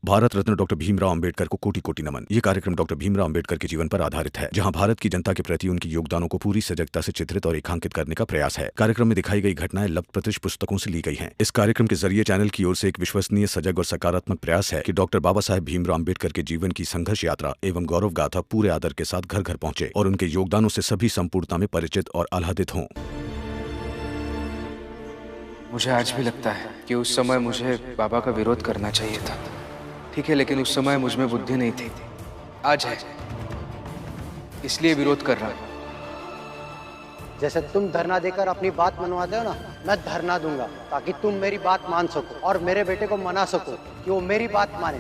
Bharat Ratna doctor Bhimrao Ambedkar को कोटि कोटि नमन। ये कार्यक्रम डॉक्टर भीमराव अंबेडकर के जीवन पर आधारित है, जहां भारत की जनता के प्रति उनके योगदानों को पूरी सजगता से चित्रित और रेखांकित करने का प्रयास है। कार्यक्रम में दिखाई गई घटनाएं लब्ध प्रतिष्ठ पुस्तकों से ली गई हैं। इस कार्यक्रम के जरिए चैनल की ओर से एक विश्वसनीय, सजग और सकारात्मक प्रयास है कि डॉक्टर बाबा साहेब भीमराव अंबेडकर के जीवन की संघर्ष यात्रा एवं गौरव गाथा पूरे आदर के साथ घर घर पहुंचे और उनके योगदानों से सभी संपूर्णता में परिचित और आह्लादित हों। मुझे आज भी लगता है कि उस समय मुझे बाबा का विरोध करना चाहिए था। ठीक है, लेकिन उस समय मुझ में बुद्धि नहीं थी। आज है, इसलिए विरोध कर रहा हूं। जैसे तुम धरना देकर अपनी बात मनवाते हो ना, मैं धरना दूंगा ताकि तुम मेरी बात मान सको और मेरे बेटे को मना सको कि वो मेरी बात माने।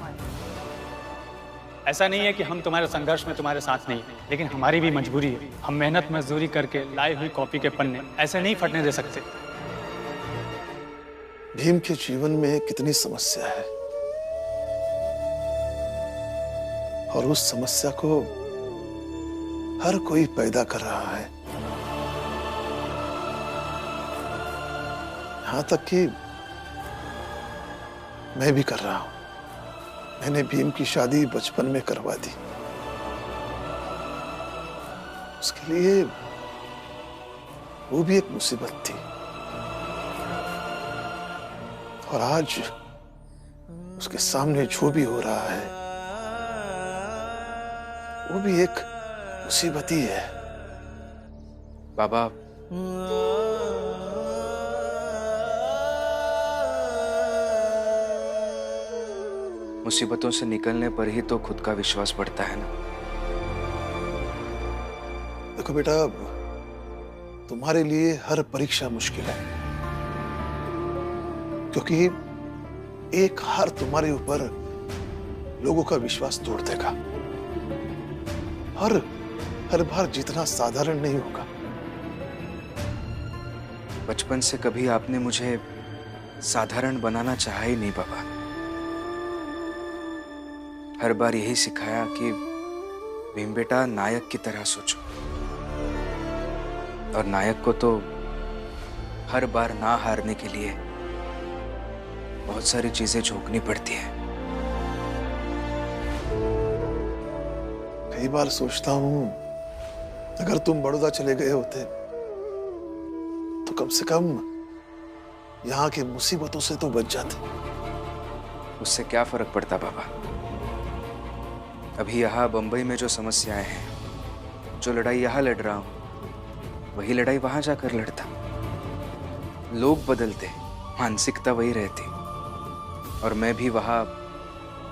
ऐसा नहीं है कि हम तुम्हारे संघर्ष में तुम्हारे साथ नहीं, लेकिन हमारी भी मजबूरी है। हम मेहनत मजदूरी करके लाई हुई कॉपी के पन्ने ऐसे नहीं फटने दे सकते। भीम के जीवन में कितनी समस्या है और उस समस्या को हर कोई पैदा कर रहा है, यहां तक कि मैं भी कर रहा हूं। मैंने भीम की शादी बचपन में करवा दी। उसके लिए वो भी एक मुसीबत थी और आज उसके सामने जो भी हो रहा है वो भी एक मुसीबत ही है। बाबा, मुसीबतों से निकलने पर ही तो खुद का विश्वास बढ़ता है ना। देखो बेटा, तुम्हारे लिए हर परीक्षा मुश्किल है, क्योंकि एक हार तुम्हारे ऊपर लोगों का विश्वास तोड़ देगा। हर बार जीतना साधारण नहीं होगा। बचपन से कभी आपने मुझे साधारण बनाना चाहा ही नहीं बाबा। हर बार यही सिखाया कि भीम बेटा, नायक की तरह सोचो, और नायक को तो हर बार ना हारने के लिए बहुत सारी चीजें झोंकनी पड़ती है। कई बार सोचता हूं, अगर तुम बड़ौदा चले गए होते तो कम से कम यहां की मुसीबतों से तो बच जाते। उससे क्या फर्क पड़ता बाबा? अभी यहाँ बंबई में जो समस्याएं हैं, जो लड़ाई यहाँ लड़ रहा हूं, वही लड़ाई वहां जाकर लड़ता। लोग बदलते, मानसिकता वही रहती, और मैं भी वहां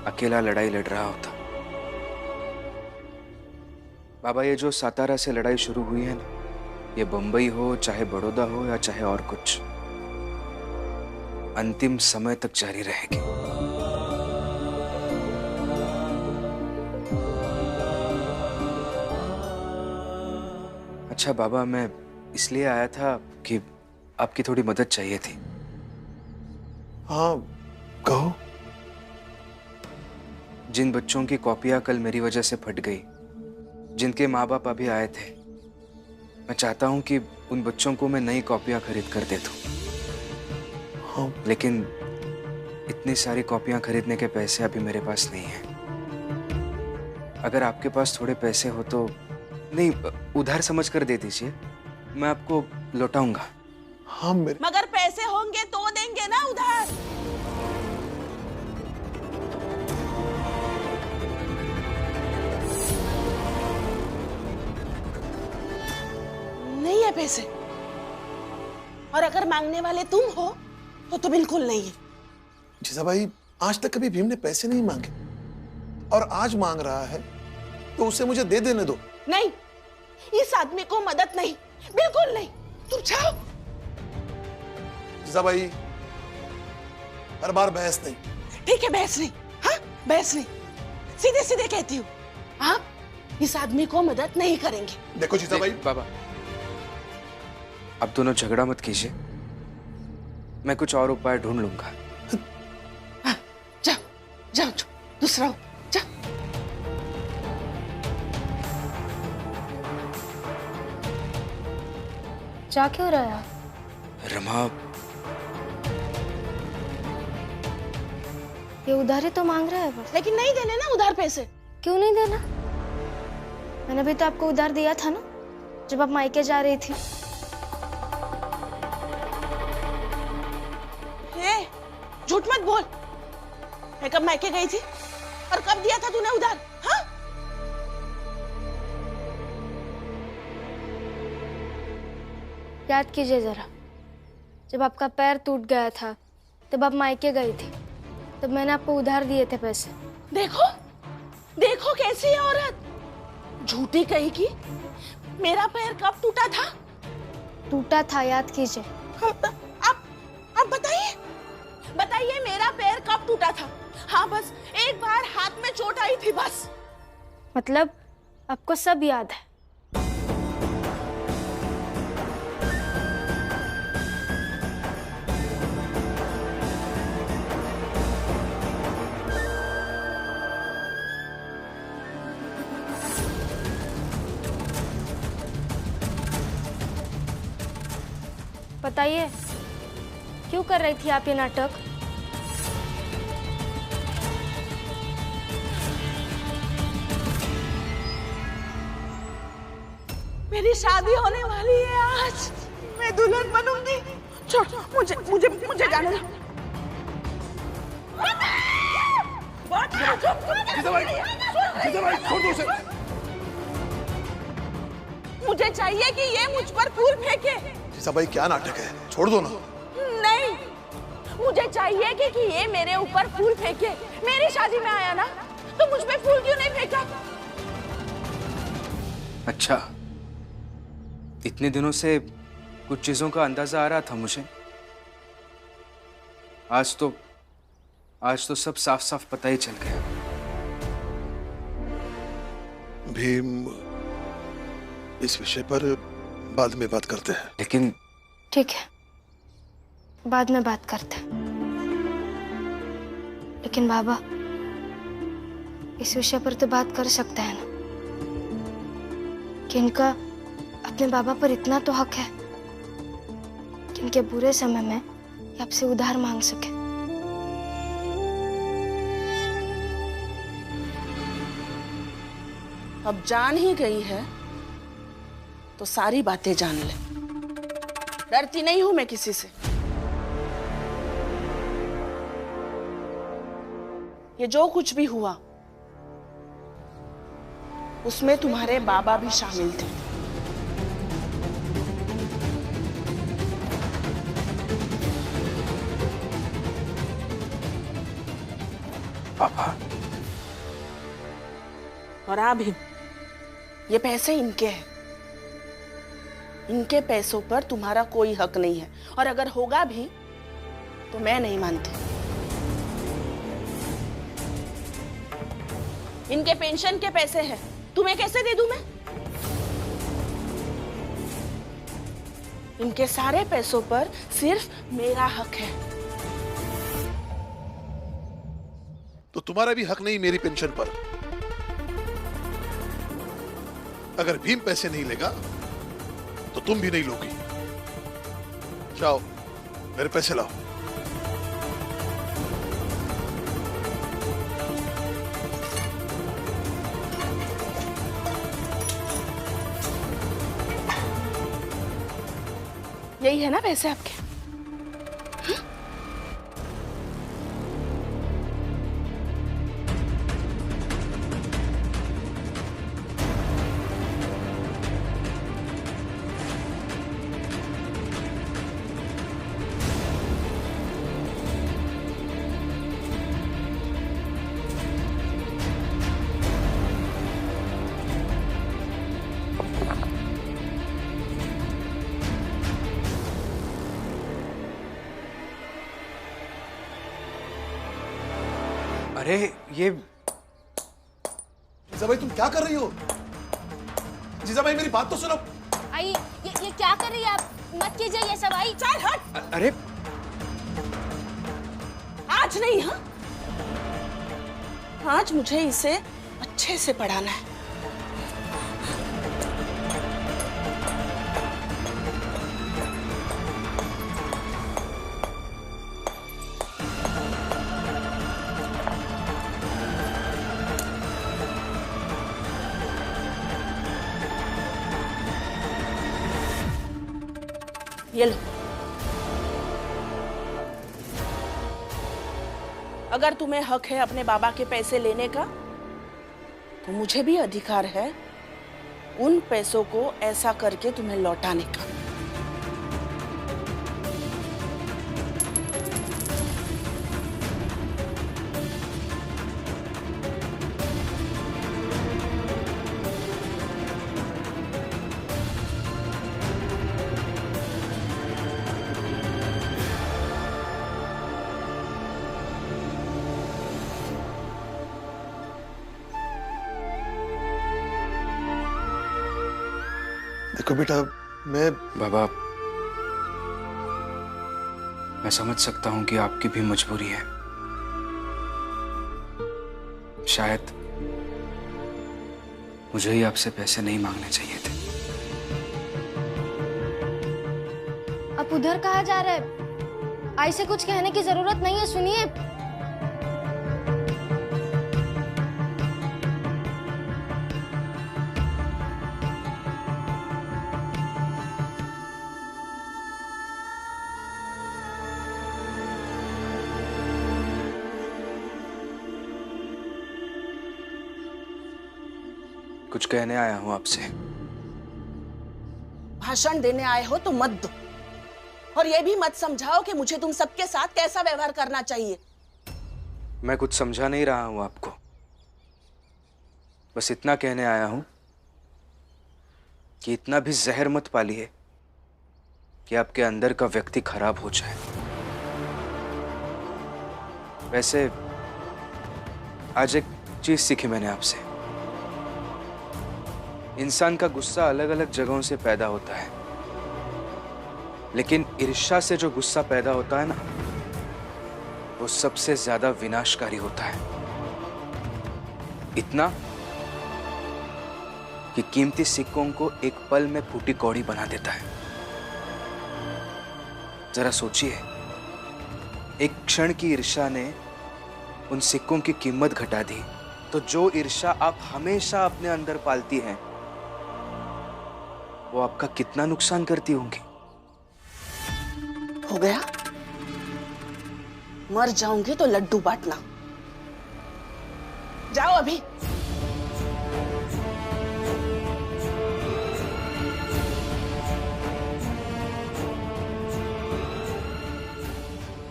अकेला लड़ाई लड़ रहा होता। बाबा, ये जो सातारा से लड़ाई शुरू हुई है ना, ये बंबई हो, चाहे बड़ौदा हो, या चाहे और कुछ, अंतिम समय तक जारी रहेगी। अच्छा बाबा, मैं इसलिए आया था कि आपकी थोड़ी मदद चाहिए थी। हाँ, कहो। जिन बच्चों की कॉपियां कल मेरी वजह से फट गई, जिनके माँ बाप अभी आए थे, मैं चाहता हूं कि उन बच्चों को मैं नई कॉपियां खरीद कर दे दूं। हाँ। लेकिन इतनी सारी कॉपियां खरीदने के पैसे अभी मेरे पास नहीं है। अगर आपके पास थोड़े पैसे हो तो, नहीं, उधार समझ कर दे दीजिए, मैं आपको लौटाऊंगा। हाँ, मगर पैसे होंगे तो देंगे ना उधार। नहीं है पैसे, और अगर मांगने वाले तुम हो तो बिल्कुल नहीं है। जीजा भाई, आज तक कभी भीम ने पैसे नहीं मांगे, और आज मांग रहा है तो उसे मुझे दे देने दो। नहीं, इस आदमी को मदद नहीं, बिल्कुल नहीं। तुम जाओ। जीजा भाई, हर बार बहस नहीं। ठीक है, बहस नहीं। हाँ, बहस नहीं, सीधे सीधे कहती हूँ, आप इस आदमी को मदद नहीं करेंगे। देखो जीजा भाई। बाबा, अब दोनों झगड़ा मत कीजिए, मैं कुछ और उपाय ढूंढ लूंगा। हाँ, जाओ जाओ, दूसरा जाओ। जा क्यों रहा है? रमा, ये उधार ही तो मांग रहा है बस। लेकिन नहीं देने ना उधार पैसे। क्यों नहीं देना? मैंने भी तो आपको उधार दिया था ना जब आप मायके जा रही थी। झूठ मत बोल। मैं कब मायके गई थी और कब दिया था तूने उधार? हाँ? याद कीजिए जरा, जब आपका पैर टूट गया था तब आप मायके गई थी, तब मैंने आपको उधार दिए थे पैसे। देखो देखो कैसी है औरत, झूठी कहेगी। मेरा पैर कब टूटा था? टूटा था, याद कीजिए। आप बताइए बताइए, मेरा पैर कब टूटा था? हाँ, बस एक बार हाथ में चोट आई थी बस। मतलब आपको सब याद है? बताइए, क्यों कर रही थी आप ये नाटक? मेरी शादी होने वाली है आज, मैं दुल्हन बनूंगी। छोड़, मुझे मुझे मुझे जाने दो। मुझे चाहिए कि ये मुझ पर फूल फेंके। जीजा भाई क्या नाटक है, छोड़ दो ना। नहीं, मुझे चाहिए कि ये मेरे ऊपर फूल फेंके। मेरी शादी में आया ना, तो मुझ पे फूल क्यों नहीं फेंका? अच्छा, इतने दिनों से कुछ चीजों का अंदाजा आ रहा था मुझे। आज तो सब साफ साफ पता ही चल गया। भीम, इस विषय पर बाद में बात करते हैं। लेकिन ठीक है, बाद में बात करते हैं। लेकिन बाबा, इस विषय पर तो बात कर सकते हैं ना कि इनका अपने बाबा पर इतना तो हक है कि इनके बुरे समय में ये आपसे उधार मांग सके। अब जान ही गई है तो सारी बातें जान ले। डरती नहीं हूं मैं किसी से। ये जो कुछ भी हुआ उसमें तुम्हारे बाबा भी शामिल थे। पापा, और अभी ये पैसे इनके हैं। इनके पैसों पर तुम्हारा कोई हक नहीं है, और अगर होगा भी तो मैं नहीं मानती। इनके पेंशन के पैसे हैं, तुम्हें कैसे दे दूं मैं? इनके सारे पैसों पर सिर्फ मेरा हक है। तो तुम्हारा भी हक नहीं मेरी पेंशन पर। अगर भीम पैसे नहीं लेगा तो तुम भी नहीं लोगी। जाओ, मेरे पैसे लाओ। यही है ना पैसे आपके? अरे ये जीजा भाई, तुम क्या कर रही हो? जीजा भाई, मेरी बात तो सुनो। आई, ये क्या कर रही है आप? मत कीजिए ये सब। आई, चल हट। अरे आज नहीं, हाँ? आज मुझे इसे अच्छे से पढ़ाना है। ये लो। अगर तुम्हें हक है अपने बाबा के पैसे लेने का, तो मुझे भी अधिकार है उन पैसों को ऐसा करके तुम्हें लौटाने का। देखो बेटा, मैं बाबा, मैं समझ सकता हूं कि आपकी भी मजबूरी है। शायद मुझे ही आपसे पैसे नहीं मांगने चाहिए थे। आप उधर कहाँ जा रहे हैं? आई से कुछ कहने की जरूरत नहीं है, सुनिए। कुछ कहने आया हूं आपसे। भाषण देने आए हो तो मत दो, और ये भी मत समझाओ कि मुझे तुम सबके साथ कैसा व्यवहार करना चाहिए। मैं कुछ समझा नहीं रहा हूं आपको, बस इतना कहने आया हूं कि इतना भी जहर मत पालिए कि आपके अंदर का व्यक्ति खराब हो जाए। वैसे आज एक चीज सीखी मैंने आपसे। इंसान का गुस्सा अलग अलग जगहों से पैदा होता है, लेकिन ईर्ष्या से जो गुस्सा पैदा होता है ना, वो सबसे ज्यादा विनाशकारी होता है। इतना कि कीमती सिक्कों को एक पल में फूटी कौड़ी बना देता है। जरा सोचिए, एक क्षण की ईर्ष्या ने उन सिक्कों की कीमत घटा दी, तो जो ईर्ष्या आप हमेशा अपने अंदर पालती हैं, वो आपका कितना नुकसान करती होंगी। हो गया? मर जाऊंगे तो लड्डू बांटना। जाओ अभी।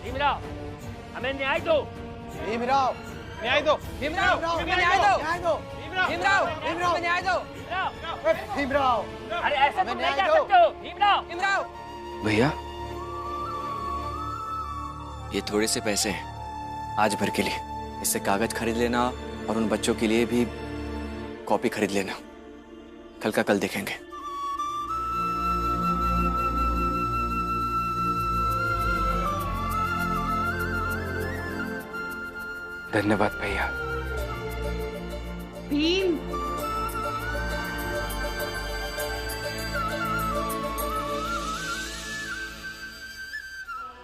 भीमराव, हमें न्याय दो। भीमराव, न्याय दो। भीमराव, न्याय दो, न्याय दो, भीमराव, भीमराव, न्याय दो। भीमराव, अरे ऐसे तुम नहीं कर सकते हो। भीमराव, भैया, ये थोड़े से पैसे हैं आज भर के लिए। इससे कागज खरीद लेना और उन बच्चों के लिए भी कॉपी खरीद लेना। कल का कल देखेंगे। धन्यवाद भैया। भीम,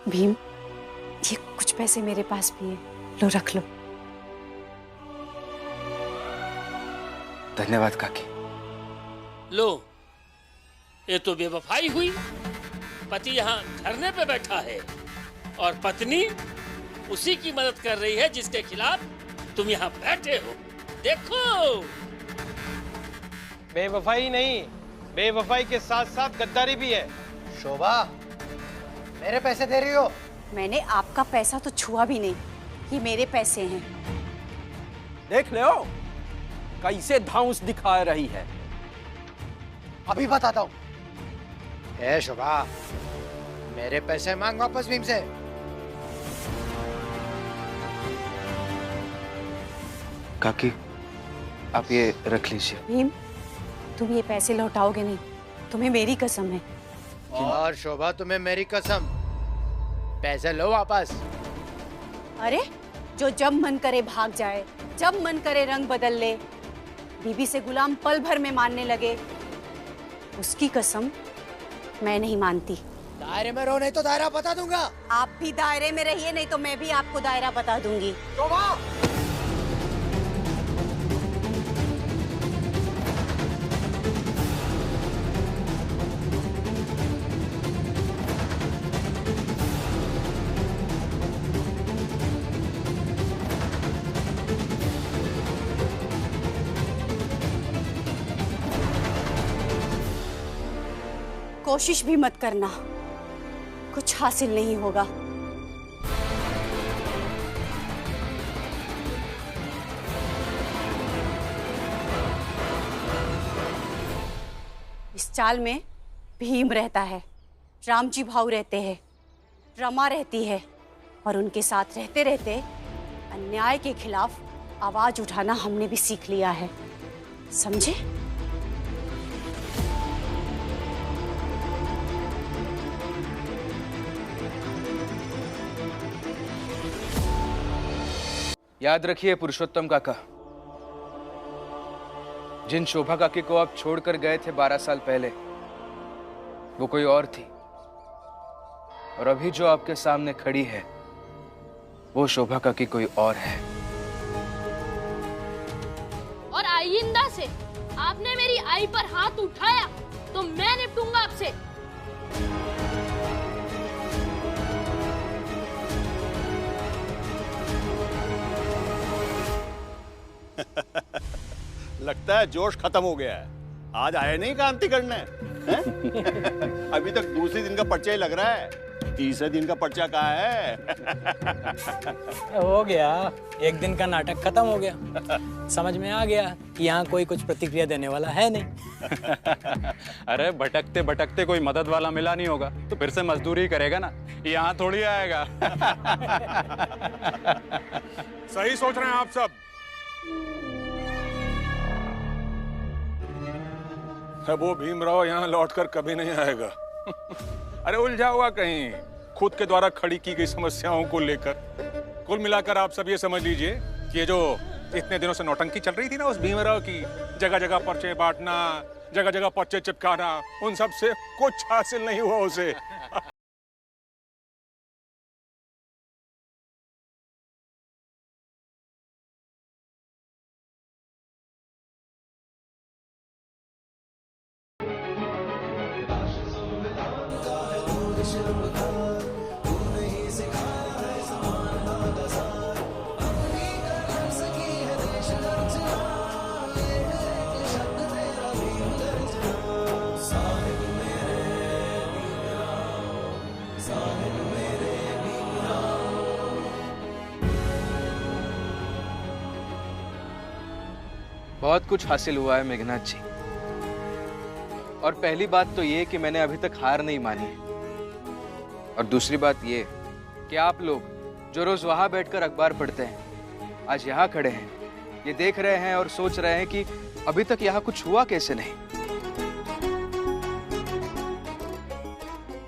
भीम, ये कुछ पैसे मेरे पास भी है, लो रख लो। धन्यवाद काकी। लो, ये तो बेवफाई हुई। पति यहाँ धरने पे बैठा है और पत्नी उसी की मदद कर रही है जिसके खिलाफ तुम यहाँ बैठे हो। देखो, बेवफाई नहीं, बेवफाई के साथ साथ गद्दारी भी है। शोभा, मेरे पैसे दे रही हो? मैंने आपका पैसा तो छुआ भी नहीं, ये मेरे पैसे हैं। देख लो कैसे धांस दिखा रही है। अभी बताता हूँ। ए शोभा, मेरे पैसे मांग वापस भीम से। काकी, आप ये रख लीजिए। भीम, तुम ये पैसे लौटाओगे नहीं, तुम्हें मेरी कसम है। और शोभा, तुम्हें मेरी कसम, पैसे लो वापस। अरे, जो जब मन करे भाग जाए, जब मन करे रंग बदल ले, बीबी से गुलाम पल भर में मानने लगे, उसकी कसम मैं नहीं मानती। दायरे में रहो, नहीं तो दायरा बता दूंगा। आप भी दायरे में रहिए, नहीं तो मैं भी आपको दायरा बता दूंगी। शोभा, कोशिश भी मत करना, कुछ हासिल नहीं होगा। इस चाल में भीम रहता है, रामजी भाऊ रहते हैं, रमा रहती है, और उनके साथ रहते रहते अन्याय के खिलाफ आवाज उठाना हमने भी सीख लिया है, समझे? याद रखिए पुरुषोत्तम काका, जिन शोभा काकी को आप छोड़कर गए थे 12 साल पहले, वो कोई और थी, और अभी जो आपके सामने खड़ी है वो शोभा काकी कोई और है। और आइंदा से आपने मेरी आई पर हाथ उठाया तो मैं निपटूंगा आपसे। लगता है जोश खत्म हो गया है। आज आए नहीं क्रांति करने हैं? अभी तक दूसरे दिन का पर्चा ही लग रहा है, तीसरे दिन का पर्चा कहाँ है? हो गया, एक दिन का नाटक खत्म हो गया। समझ में आ गया कि यहाँ कोई कुछ प्रतिक्रिया देने वाला है नहीं। अरे भटकते भटकते कोई मदद वाला मिला नहीं होगा तो फिर से मजदूरी करेगा ना, यहाँ थोड़ी आएगा। सही सोच रहे हैं आप सब। वो भीमराव यहाँ लौटकर कभी नहीं आएगा। अरे उलझा हुआ कहीं खुद के द्वारा खड़ी की गई समस्याओं को लेकर। कुल मिलाकर आप सब ये समझ लीजिए कि ये जो इतने दिनों से नौटंकी चल रही थी ना उस भीमराव की, जगह जगह पर्चे बांटना, जगह जगह पर्चे चिपकाना, उन सब से कुछ हासिल नहीं हुआ उसे। बहुत कुछ हासिल हुआ है मेघनाथ जी, और पहली बात तो ये कि मैंने अभी तक हार नहीं मानी है, और दूसरी बात ये कि आप लोग जो रोज वहां बैठकर अखबार पढ़ते हैं, आज यहाँ खड़े हैं, ये देख रहे हैं और सोच रहे हैं कि अभी तक यहाँ कुछ हुआ कैसे नहीं।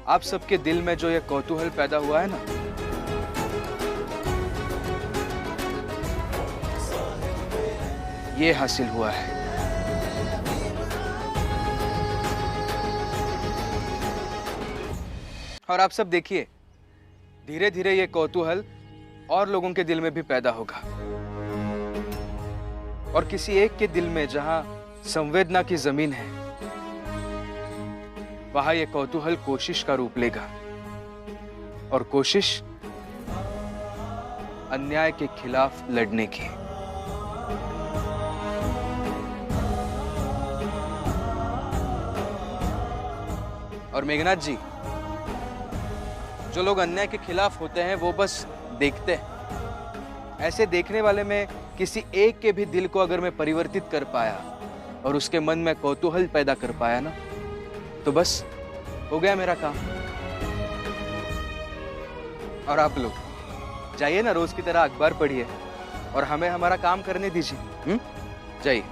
आप सबके दिल में जो ये कौतूहल पैदा हुआ है ना, ये हासिल हुआ है। और आप सब देखिए, धीरे धीरे ये कौतूहल और लोगों के दिल में भी पैदा होगा, और किसी एक के दिल में जहां संवेदना की जमीन है, वहां ये कौतूहल कोशिश का रूप लेगा, और कोशिश अन्याय के खिलाफ लड़ने की। और मेघनाथ जी, जो लोग अन्याय के खिलाफ होते हैं वो बस देखते हैं। ऐसे देखने वाले में किसी एक के भी दिल को अगर मैं परिवर्तित कर पाया और उसके मन में कौतूहल पैदा कर पाया ना, तो बस हो गया मेरा काम। और आप लोग जाइए ना, रोज की तरह अखबार पढ़िए और हमें हमारा काम करने दीजिए। जाइए।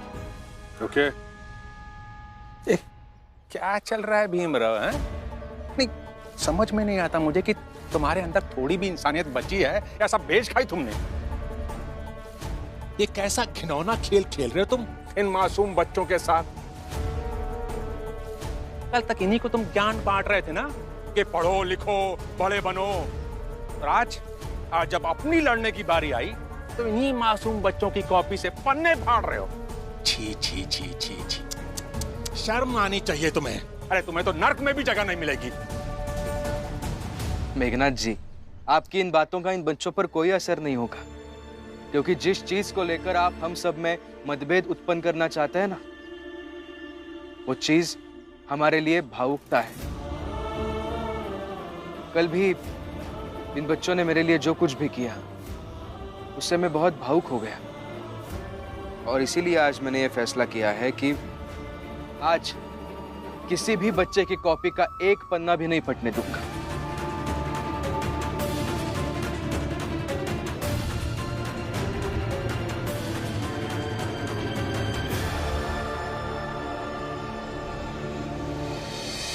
ओके। क्या चल रहा है भीमराव? हैं? नहीं समझ में नहीं आता मुझे कि तुम्हारे अंदर थोड़ी भी इंसानियत बची है या सब बेच खाई तुमने? ये कैसा घिनौना खेल खेल रहे हो तुम इन मासूम बच्चों के साथ? कल तक इन्हीं को तुम ज्ञान बांट रहे थे ना कि पढ़ो लिखो बड़े बनो, और आज जब अपनी लड़ने की बारी आई तो इन्हीं मासूम बच्चों की कॉपी से पन्ने फाड़ रहे हो। छी छी छी छी छी, शर्म आनी चाहिए तुम्हें। अरे तुम्हें तो नर्क में भी जगह नहीं मिलेगी। मेघनाथ जी, आपकी इन बातों का इन बच्चों पर कोई असर नहीं होगा, क्योंकि जिस चीज को लेकर आप हम सब में मतभेद उत्पन्न करना चाहते हैं ना, वो चीज हमारे लिए भावुकता है। कल भी इन बच्चों ने मेरे लिए जो कुछ भी किया उससे मैं बहुत भावुक हो गया, और इसीलिए आज मैंने ये फैसला किया है कि आज किसी भी बच्चे की कॉपी का एक पन्ना भी नहीं फटने दूंगा।